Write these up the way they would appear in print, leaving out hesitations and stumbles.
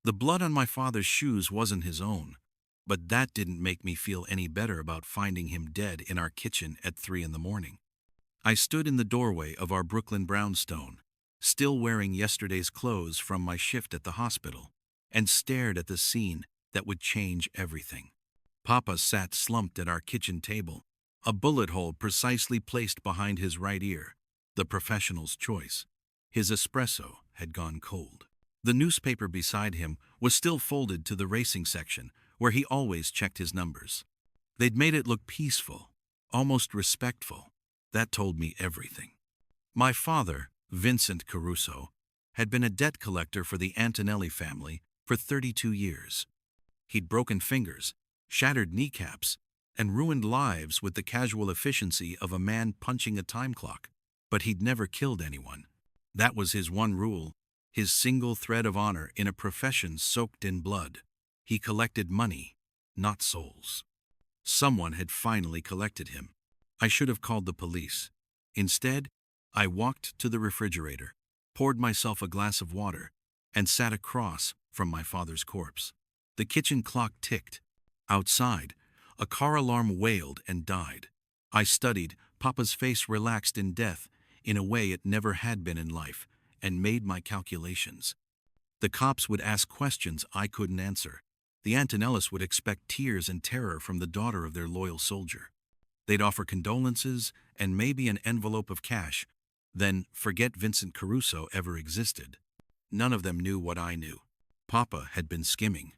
The blood on my father's shoes wasn't his own, but that didn't make me feel any better about finding him dead in our kitchen at 3 in the morning. I stood in the doorway of our Brooklyn brownstone, still wearing yesterday's clothes from my shift at the hospital, and stared at the scene that would change everything. Papa sat slumped at our kitchen table, a bullet hole precisely placed behind his right ear, the professional's choice. His espresso had gone cold. The newspaper beside him was still folded to the racing section, where he always checked his numbers. They'd made it look peaceful, almost respectful. That told me everything. My father, Vincent Caruso, had been a debt collector for the Antonelli family for 32 years. He'd broken fingers, shattered kneecaps, and ruined lives with the casual efficiency of a man punching a time clock. But he'd never killed anyone. That was his one rule, his single thread of honor in a profession soaked in blood. He collected money, not souls. Someone had finally collected him. I should have called the police. Instead, I walked to the refrigerator, poured myself a glass of water, and sat across from my father's corpse. The kitchen clock ticked. Outside, a car alarm wailed and died. I studied Papa's face relaxed in death in a way it never had been in life, and made my calculations. The cops would ask questions I couldn't answer. The Antonellis would expect tears and terror from the daughter of their loyal soldier. They'd offer condolences and maybe an envelope of cash, then forget Vincent Caruso ever existed. None of them knew what I knew. Papa had been skimming.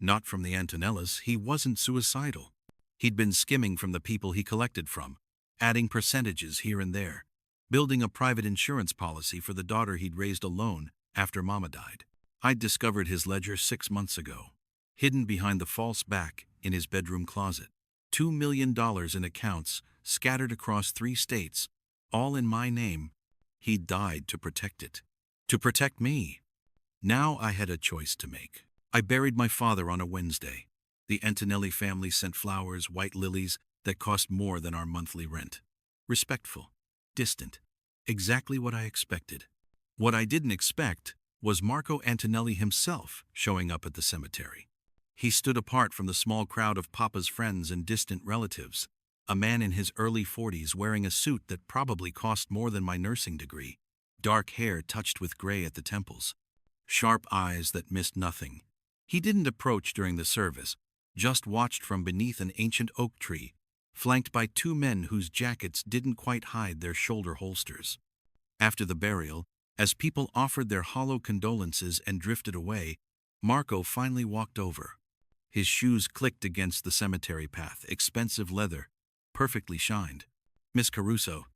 Not from the Antonellis, he wasn't suicidal. He'd been skimming from the people he collected from, adding percentages here and there, building a private insurance policy for the daughter he'd raised alone after Mama died. I'd discovered his ledger 6 months ago, hidden behind the false back in his bedroom closet. $2 million in accounts scattered across 3 states, all in my name. He died to protect it. To protect me. Now I had a choice to make. I buried my father on a Wednesday. The Antonelli family sent flowers, white lilies, that cost more than our monthly rent. Respectful. Distant. Exactly what I expected. What I didn't expect was Marco Antonelli himself showing up at the cemetery. He stood apart from the small crowd of Papa's friends and distant relatives, a man in his early 40s wearing a suit that probably cost more than my nursing degree, dark hair touched with gray at the temples, sharp eyes that missed nothing. He didn't approach during the service, just watched from beneath an ancient oak tree, flanked by 2 men whose jackets didn't quite hide their shoulder holsters. After the burial, as people offered their hollow condolences and drifted away, Marco finally walked over. His shoes clicked against the cemetery path, expensive leather, perfectly shined. "Miss Caruso,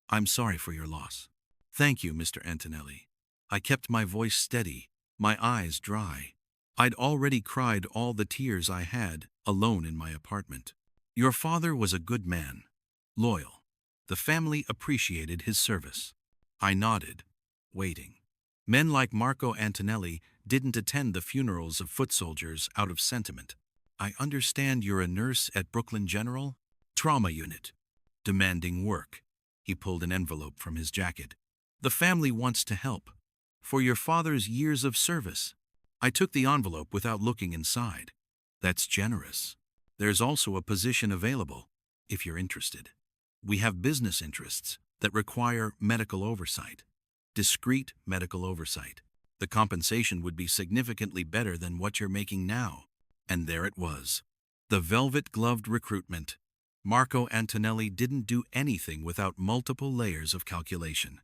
I'm sorry for your loss." "Thank you, Mr. Antonelli." I kept my voice steady, my eyes dry. I'd already cried all the tears I had, alone in my apartment. "Your father was a good man, loyal. The family appreciated his service." I nodded, waiting. Men like Marco Antonelli didn't attend the funerals of foot soldiers out of sentiment. "I understand you're a nurse at Brooklyn General Trauma Unit. Demanding work." He pulled an envelope from his jacket. "The family wants to help. For your father's years of service." I took the envelope without looking inside. "That's generous. There's also a position available, if you're interested. We have business interests that require medical oversight. Discreet medical oversight. The compensation would be significantly better than what you're making now." And there it was. The velvet-gloved recruitment. Marco Antonelli didn't do anything without multiple layers of calculation.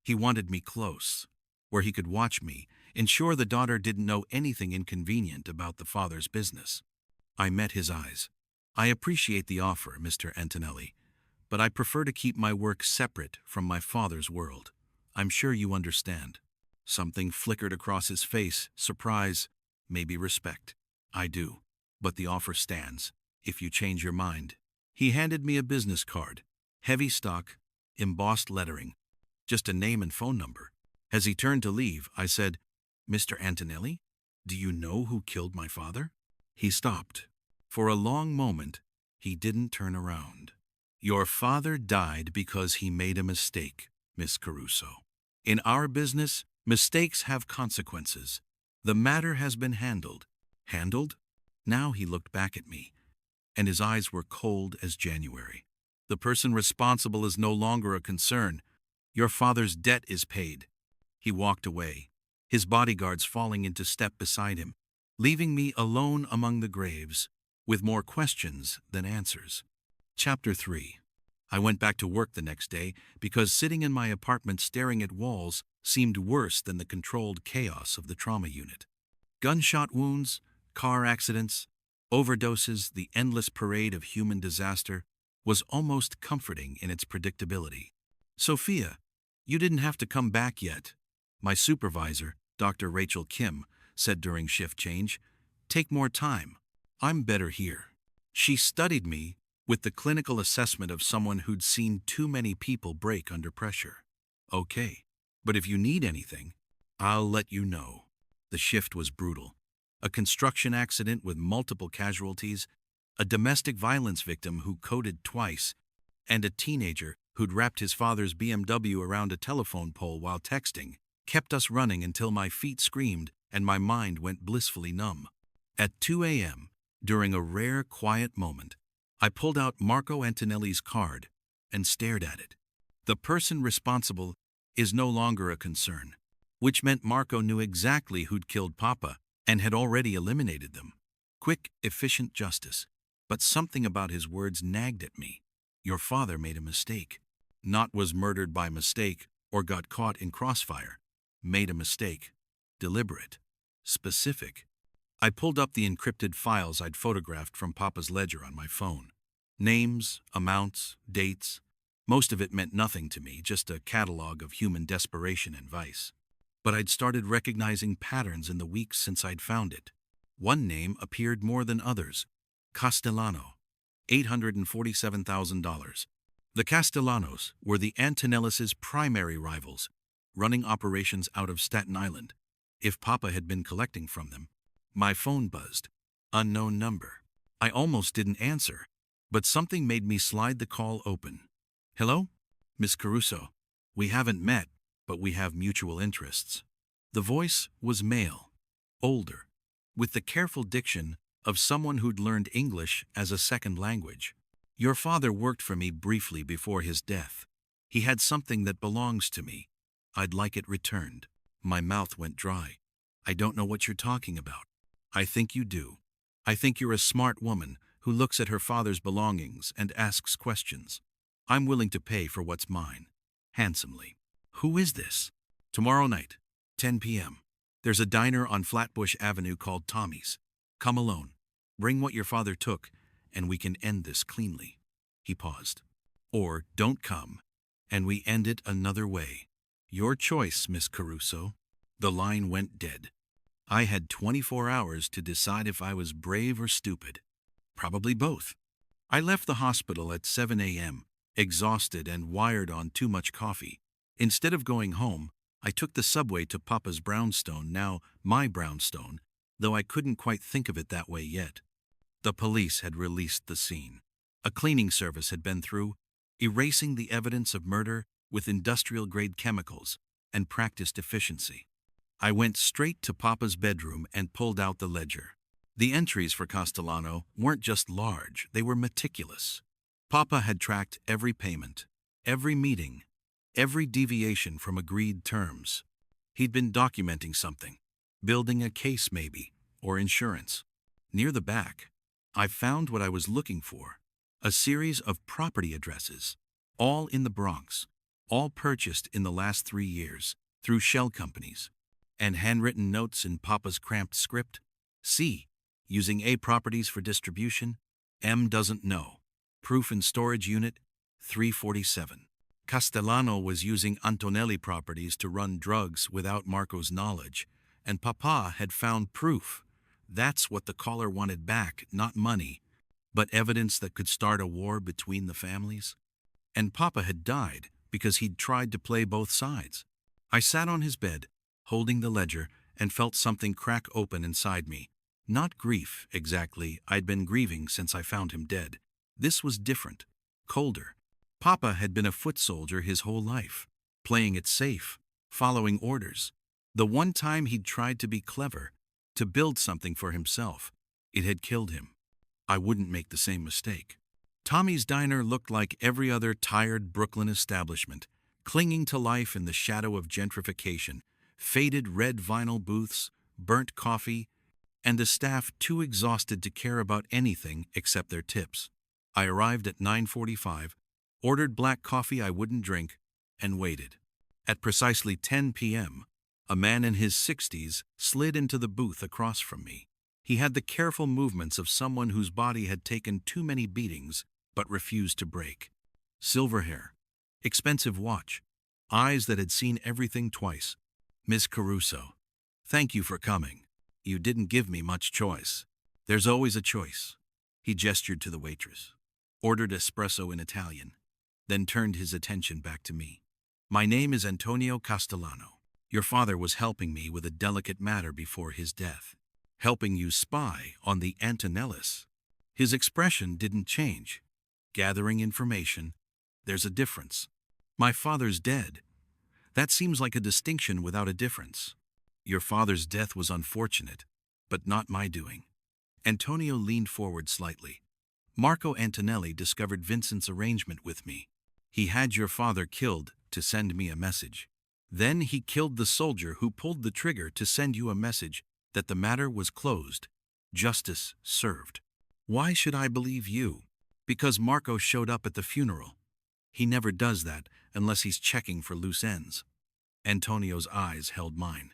He wanted me close, where he could watch me, ensure the daughter didn't know anything inconvenient about the father's business. I met his eyes. "I appreciate the offer, Mr. Antonelli, but I prefer to keep my work separate from my father's world. I'm sure you understand." Something flickered across his face, surprise, maybe respect. "I do, but the offer stands, if you change your mind." He handed me a business card, heavy stock, embossed lettering, just a name and phone number. As he turned to leave, I said, "Mr. Antonelli, do you know who killed my father?" He stopped. For a long moment, he didn't turn around. "Your father died because he made a mistake, Miss Caruso. In our business, mistakes have consequences. The matter has been handled. Handled? Now he looked back at me, and his eyes were cold as January. The person responsible is no longer a concern. Your father's debt is paid. He walked away, his bodyguards falling into step beside him, leaving me alone among the graves, with more questions than answers. Chapter 3. I went back to work the next day because sitting in my apartment staring at walls seemed worse than the controlled chaos of the trauma unit. Gunshot wounds, car accidents, overdoses, the endless parade of human disaster was almost comforting in its predictability. Sophia, you didn't have to come back yet. My supervisor, Dr. Rachel Kim, said during shift change. Take more time. I'm better here. She studied me with the clinical assessment of someone who'd seen too many people break under pressure. Okay, but if you need anything, I'll let you know. The shift was brutal. A construction accident with multiple casualties, a domestic violence victim who coded twice, and a teenager who'd wrapped his father's BMW around a telephone pole while texting, kept us running until my feet screamed and my mind went blissfully numb. At 2 a.m., during a rare quiet moment, I pulled out Marco Antonelli's card and stared at it. The person responsible is no longer a concern, which meant Marco knew exactly who'd killed Papa and had already eliminated them. Quick, efficient justice. But something about his words nagged at me. Your father made a mistake. Not was murdered by mistake or got caught in crossfire. Made a mistake. Deliberate. Specific. I pulled up the encrypted files I'd photographed from Papa's ledger on my phone. Names, amounts, dates. Most of it meant nothing to me, just a catalog of human desperation and vice. But I'd started recognizing patterns in the weeks since I'd found it. One name appeared more than others. Castellano. $847,000. The Castellanos were the Antonellis' primary rivals, running operations out of Staten Island. If Papa had been collecting from them, my phone buzzed. Unknown number. I almost didn't answer, but something made me slide the call open. Hello? Miss Caruso. We haven't met, but we have mutual interests. The voice was male, older, with the careful diction of someone who'd learned English as a second language. Your father worked for me briefly before his death. He had something that belongs to me. I'd like it returned. My mouth went dry. I don't know what you're talking about. I think you do. I think you're a smart woman who looks at her father's belongings and asks questions. I'm willing to pay for what's mine. Handsomely. Who is this? Tomorrow night, 10 p.m. There's a diner on Flatbush Avenue called Tommy's. Come alone. Bring what your father took, and we can end this cleanly. He paused. Or don't come, and we end it another way. Your choice, Miss Caruso. The line went dead. I had 24 hours to decide if I was brave or stupid. Probably both. I left the hospital at 7 a.m., exhausted and wired on too much coffee. Instead of going home, I took the subway to Papa's brownstone, now my brownstone, though I couldn't quite think of it that way yet. The police had released the scene. A cleaning service had been through, erasing the evidence of murder with industrial-grade chemicals and practiced efficiency. I went straight to Papa's bedroom and pulled out the ledger. The entries for Castellano weren't just large, they were meticulous. Papa had tracked every payment, every meeting, every deviation from agreed terms. He'd been documenting something, building a case maybe, or insurance. Near the back, I found what I was looking for, a series of property addresses, all in the Bronx, all purchased in the last 3 years, through shell companies, and handwritten notes in Papa's cramped script. C. Using A properties for distribution. M doesn't know. Proof and storage unit, 347. Castellano was using Antonelli properties to run drugs without Marco's knowledge, and Papa had found proof. That's what the caller wanted back, not money, but evidence that could start a war between the families. And Papa had died because he'd tried to play both sides. I sat on his bed, holding the ledger, and felt something crack open inside me. Not grief, exactly. I'd been grieving since I found him dead. This was different, colder. Papa had been a foot soldier his whole life, playing it safe, following orders. The one time he'd tried to be clever, to build something for himself, it had killed him. I wouldn't make the same mistake. Tommy's Diner looked like every other tired Brooklyn establishment, clinging to life in the shadow of gentrification, faded red vinyl booths, burnt coffee, and a staff too exhausted to care about anything except their tips. I arrived at 9:45, ordered black coffee I wouldn't drink, and waited. At precisely 10 p.m., a man in his 60s slid into the booth across from me. He had the careful movements of someone whose body had taken too many beatings but refused to break. Silver hair, expensive watch, eyes that had seen everything twice. "Miss Caruso, thank you for coming. You didn't give me much choice." "There's always a choice." He gestured to the waitress, ordered espresso in Italian, then turned his attention back to me. "My name is Antonio Castellano. Your father was helping me with a delicate matter before his death. Helping you spy on the Antonellis." His expression didn't change. "Gathering information. There's a difference. My father's dead. That seems like a distinction without a difference. Your father's death was unfortunate, but not my doing." Antonio leaned forward slightly. "Marco Antonelli discovered Vincent's arrangement with me. He had your father killed to send me a message. Then he killed the soldier who pulled the trigger to send you a message that the matter was closed. Justice served. Why should I believe you? Because Marco showed up at the funeral. He never does that unless he's checking for loose ends." Antonio's eyes held mine.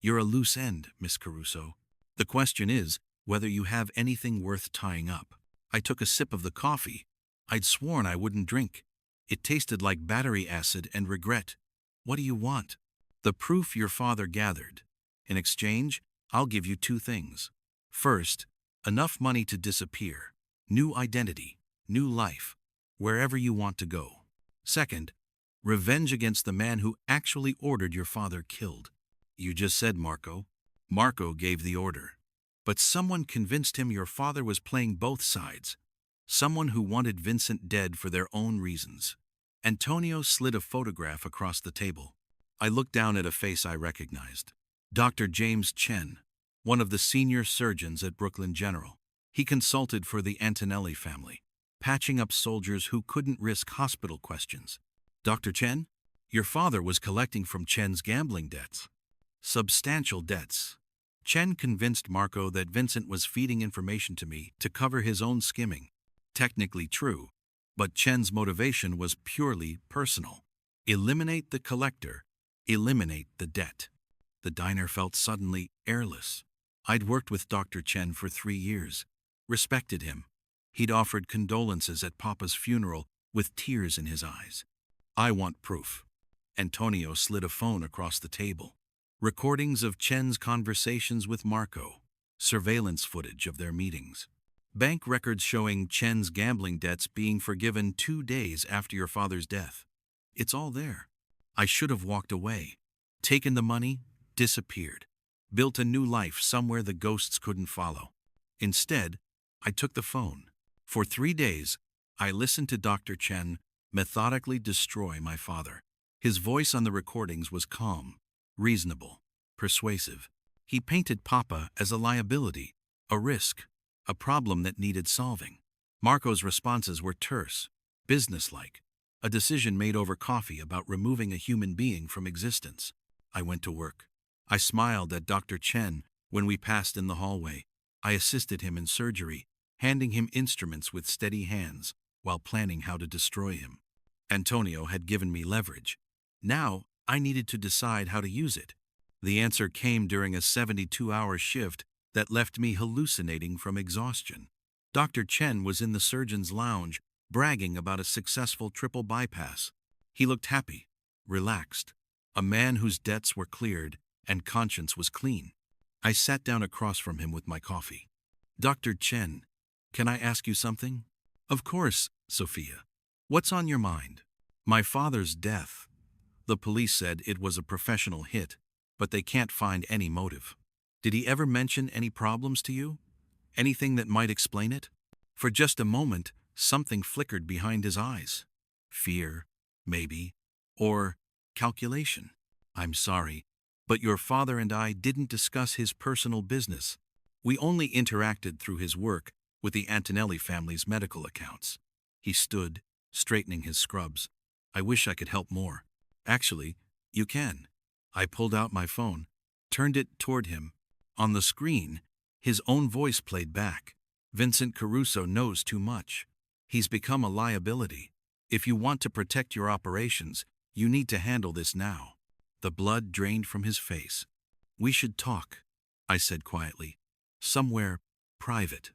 "You're a loose end, Miss Caruso. The question is whether you have anything worth tying up." I took a sip of the coffee. I'd sworn I wouldn't drink. It tasted like battery acid and regret. "What do you want?" "The proof your father gathered. In exchange, I'll give you two things. First, enough money to disappear. New identity, new life, wherever you want to go. Second, revenge against the man who actually ordered your father killed." "You just said Marco." "Marco gave the order. But someone convinced him your father was playing both sides. Someone who wanted Vincent dead for their own reasons." Antonio slid a photograph across the table. I looked down at a face I recognized. Dr. James Chen, one of the senior surgeons at Brooklyn General. He consulted for the Antonelli family, patching up soldiers who couldn't risk hospital questions. "Dr. Chen? Your father was collecting from Chen's gambling debts." "Substantial debts." Chen convinced Marco that Vincent was feeding information to me to cover his own skimming. Technically true, but Chen's motivation was purely personal. Eliminate the collector, eliminate the debt. The diner felt suddenly airless. I'd worked with Dr. Chen for 3 years, respected him. He'd offered condolences at Papa's funeral with tears in his eyes. "I want proof." Antonio slid a phone across the table. Recordings of Chen's conversations with Marco, surveillance footage of their meetings. Bank records showing Chen's gambling debts being forgiven 2 days after your father's death. It's all there. I should have walked away, taken the money, disappeared, built a new life somewhere the ghosts couldn't follow. Instead, I took the phone. For 3 days, I listened to Dr. Chen methodically destroy my father. His voice on the recordings was calm, reasonable, persuasive. He painted Papa as a liability, a risk, a problem that needed solving. Marco's responses were terse, businesslike, a decision made over coffee about removing a human being from existence. I went to work. I smiled at Dr. Chen when we passed in the hallway. I assisted him in surgery, handing him instruments with steady hands while planning how to destroy him. Antonio had given me leverage. Now, I needed to decide how to use it. The answer came during a 72-hour shift that left me hallucinating from exhaustion. Dr. Chen was in the surgeon's lounge, bragging about a successful triple bypass. He looked happy, relaxed, a man whose debts were cleared and conscience was clean. I sat down across from him with my coffee. "Dr. Chen, can I ask you something?" "Of course, Sophia. What's on your mind?" "My father's death. The police said it was a professional hit, but they can't find any motive. Did he ever mention any problems to you? Anything that might explain it?" For just a moment, something flickered behind his eyes. Fear, maybe, or calculation. "I'm sorry, But your father and I didn't discuss his personal business. We only interacted through his work with the Antonelli family's medical accounts. He stood, straightening his scrubs. I wish I could help more. Actually, you can. I pulled out my phone, turned it toward him. On the screen, his own voice played back. Vincent Caruso knows too much. He's become a liability. If you want to protect your operations, you need to handle this now. The blood drained from his face. We should talk, I said quietly. Somewhere private.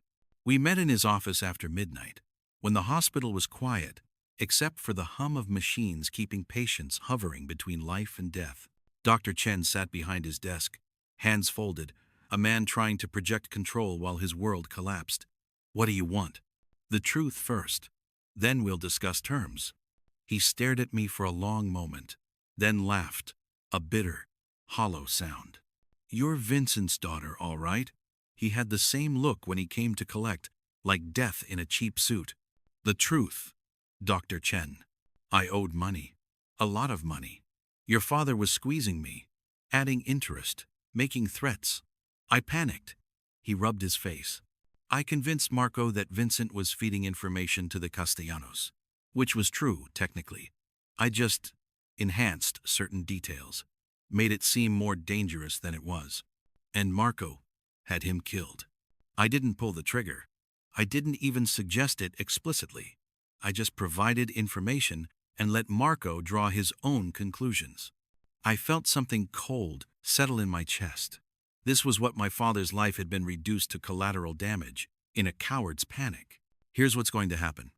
We met in his office after midnight, when the hospital was quiet, except for the hum of machines keeping patients hovering between life and death. Dr. Chen sat behind his desk, hands folded, a man trying to project control while his world collapsed. What do you want? The truth first. Then we'll discuss terms. He stared at me for a long moment, then laughed, a bitter, hollow sound. You're Vincent's daughter, all right? He had the same look when he came to collect, like death in a cheap suit. The truth, Dr. Chen. I owed money. A lot of money. Your father was squeezing me, adding interest, making threats. I panicked. He rubbed his face. I convinced Marco that Vincent was feeding information to the Castellanos, which was true, technically. I just enhanced certain details, made it seem more dangerous than it was. And Marco had him killed. I didn't pull the trigger. I didn't even suggest it explicitly. I just provided information and let Marco draw his own conclusions. I felt something cold settle in my chest. This was what my father's life had been reduced to collateral damage, in a coward's panic. Here's what's going to happen,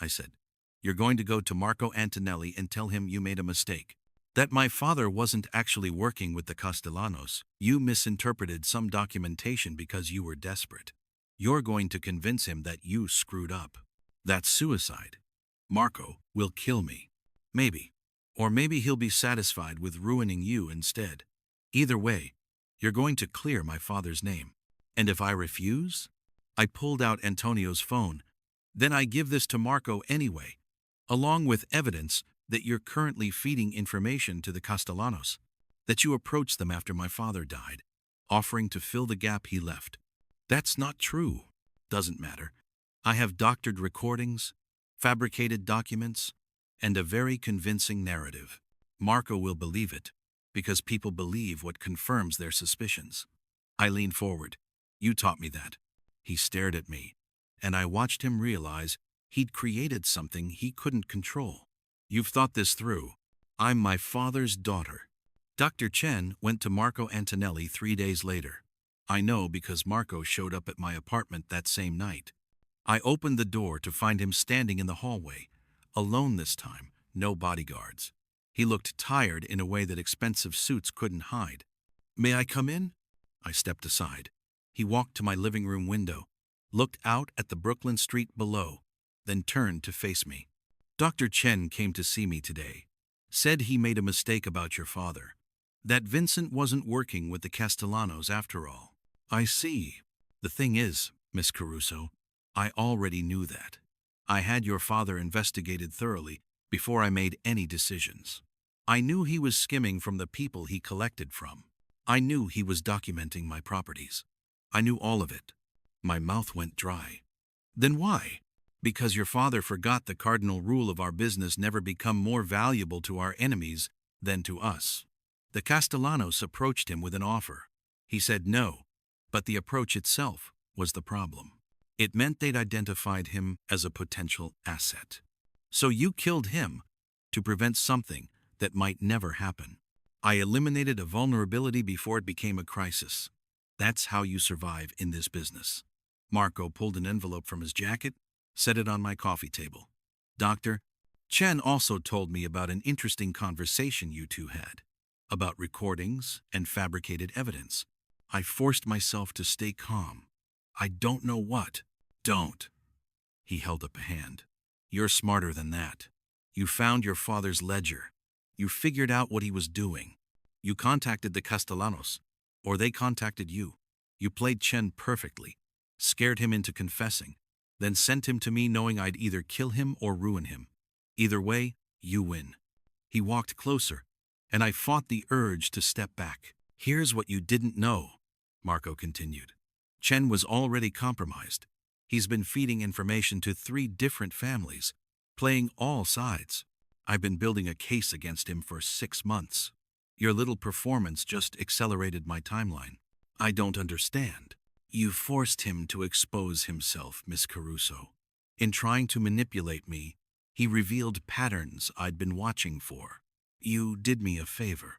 I said. You're going to go to Marco Antonelli and tell him you made a mistake. That my father wasn't actually working with the Castellanos. You misinterpreted some documentation because you were desperate. You're going to convince him that you screwed up. That's suicide. Marco will kill me. Maybe. Or maybe he'll be satisfied with ruining you instead. Either way, you're going to clear my father's name. And if I refuse? I pulled out Antonio's phone. Then I give this to Marco anyway, along with evidence that you're currently feeding information to the Castellanos, that you approached them after my father died, offering to fill the gap he left. That's not true. Doesn't matter. I have doctored recordings, fabricated documents, and a very convincing narrative. Marco will believe it, because people believe what confirms their suspicions. I leaned forward. You taught me that. He stared at me, and I watched him realize he'd created something he couldn't control. You've thought this through. I'm my father's daughter. Dr. Chen went to Marco Antonelli 3 days later. I know because Marco showed up at my apartment that same night. I opened the door to find him standing in the hallway, alone this time, no bodyguards. He looked tired in a way that expensive suits couldn't hide. May I come in? I stepped aside. He walked to my living room window, looked out at the Brooklyn street below, then turned to face me. Dr. Chen came to see me today. Said he made a mistake about your father. That Vincent wasn't working with the Castellanos after all. I see. The thing is, Miss Caruso, I already knew that. I had your father investigated thoroughly before I made any decisions. I knew he was skimming from the people he collected from. I knew he was documenting my properties. I knew all of it. My mouth went dry. Then why? Because your father forgot the cardinal rule of our business: never become more valuable to our enemies than to us. The Castellanos approached him with an offer. He said no, but the approach itself was the problem. It meant they'd identified him as a potential asset. So you killed him to prevent something that might never happen. I eliminated a vulnerability before it became a crisis. That's how you survive in this business. Marco pulled an envelope from his jacket, set it on my coffee table. Dr. Chen also told me about an interesting conversation you two had, about recordings and fabricated evidence. I forced myself to stay calm. I don't know what. Don't. He held up a hand. You're smarter than that. You found your father's ledger. You figured out what he was doing. You contacted the Castellanos, or they contacted you. You played Chen perfectly, scared him into confessing, then sent him to me knowing I'd either kill him or ruin him. Either way, you win. He walked closer, and I fought the urge to step back. Here's what you didn't know, Marco continued. Chen was already compromised. He's been feeding information to 3 different families, playing all sides. I've been building a case against him for 6 months. Your little performance just accelerated my timeline. I don't understand. You forced him to expose himself, Miss Caruso. In trying to manipulate me, he revealed patterns I'd been watching for. You did me a favor.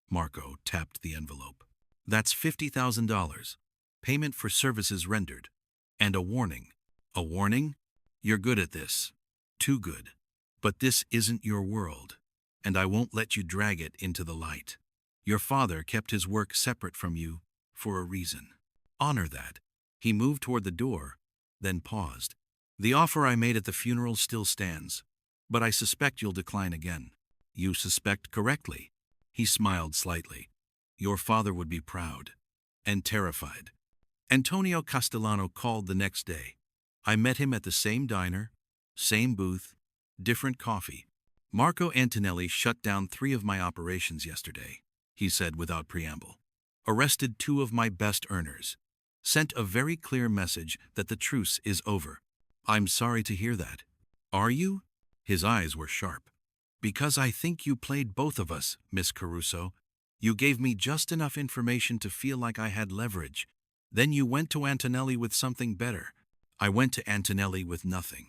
Marco tapped the envelope. That's $50,000. Payment for services rendered. And a warning. A warning? You're good at this. Too good. But this isn't your world, and I won't let you drag it into the light. Your father kept his work separate from you for a reason. Honor that. He moved toward the door, then paused. The offer I made at the funeral still stands, but I suspect you'll decline again. You suspect correctly. He smiled slightly. Your father would be proud and terrified. Antonio Castellano called the next day. I met him at the same diner, same booth, different coffee. Marco Antonelli shut down 3 of my operations yesterday, he said without preamble. Arrested 2 of my best earners. Sent a very clear message that the truce is over. I'm sorry to hear that. Are you? His eyes were sharp. Because I think you played both of us, Miss Caruso. You gave me just enough information to feel like I had leverage. Then you went to Antonelli with something better. I went to Antonelli with nothing.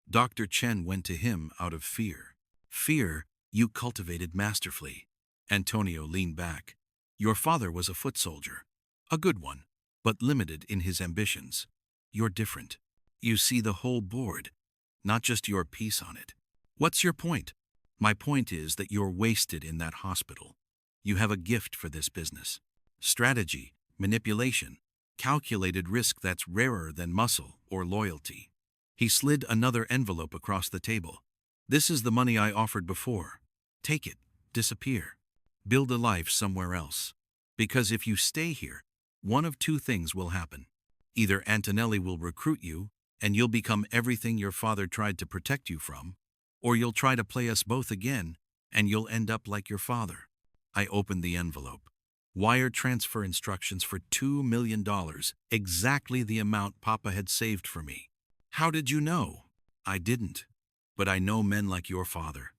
Dr. Chen went to him out of fear. Fear you cultivated masterfully. Antonio leaned back. Your father was a foot soldier. A good one, but limited in his ambitions. You're different. You see the whole board, not just your piece on it. What's your point? My point is that you're wasted in that hospital. You have a gift for this business. Strategy, manipulation, calculated risk that's rarer than muscle or loyalty. He slid another envelope across the table. This is the money I offered before. Take it, disappear. Build a life somewhere else. Because if you stay here, one of 2 things will happen. Either Antonelli will recruit you, and you'll become everything your father tried to protect you from, or you'll try to play us both again, and you'll end up like your father. I opened the envelope. Wire transfer instructions for $2 million, exactly the amount Papa had saved for me. How did you know? I didn't. But I know men like your father.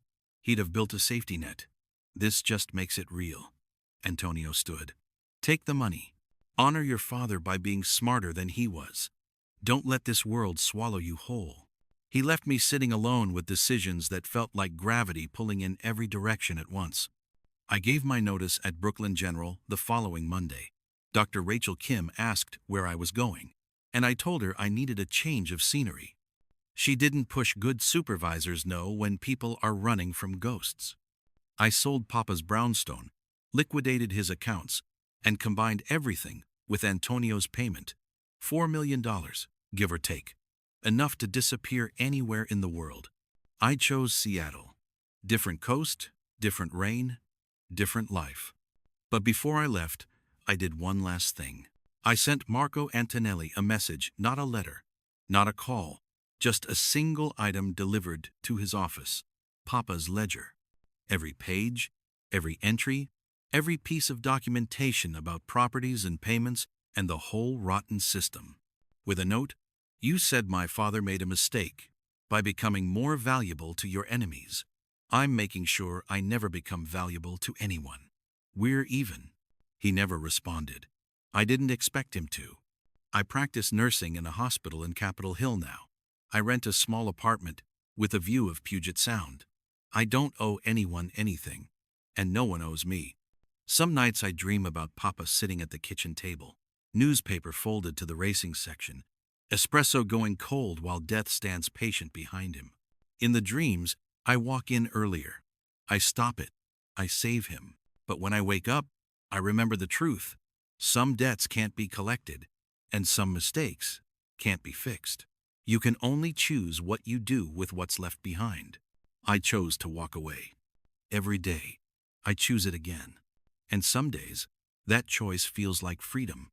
He'd have built a safety net. This just makes it real. Antonio stood. Take the money. Honor your father by being smarter than he was. Don't let this world swallow you whole. He left me sitting alone with decisions that felt like gravity pulling in every direction at once. I gave my notice at Brooklyn General the following Monday. Dr. Rachel Kim asked where I was going, and I told her I needed a change of scenery. She didn't push good supervisors no when people are running from ghosts. I sold Papa's brownstone, liquidated his accounts, and combined everything with Antonio's payment. $4 million, give or take. Enough to disappear anywhere in the world. I chose Seattle. Different coast, different rain, different life. But before I left, I did one last thing. I sent Marco Antonelli a message, not a letter, not a call, just a single item delivered to his office. Papa's ledger. Every page, every entry, every piece of documentation about properties and payments and the whole rotten system. With a note, you said my father made a mistake by becoming more valuable to your enemies. I'm making sure I never become valuable to anyone. We're even. He never responded. I didn't expect him to. I practice nursing in a hospital in Capitol Hill now. I rent a small apartment with a view of Puget Sound. I don't owe anyone anything, and no one owes me. Some nights I dream about Papa sitting at the kitchen table, newspaper folded to the racing section, espresso going cold while death stands patient behind him. In the dreams, I walk in earlier. I stop it. I save him. But when I wake up, I remember the truth. Some debts can't be collected, and some mistakes can't be fixed. You can only choose what you do with what's left behind. I chose to walk away. Every day, I choose it again. And some days, that choice feels like freedom.